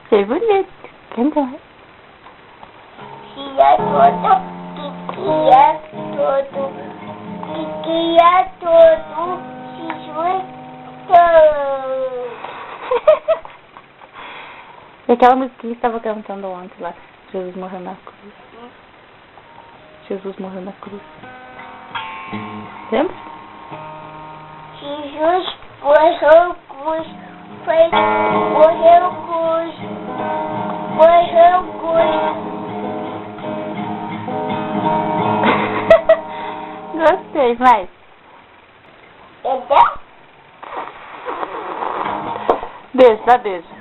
Foi bonito. Canta. Se é todo, que é todo, que é todo, Jesus todo. E aquela música que estava cantando ontem lá. Jesus morreu na cruz. Jesus morreu na cruz. Lembra? Jesus morreu cruz, morreu cruz, morreu cruz. Gostei, mais. Entendeu? Beijo, dá beijo.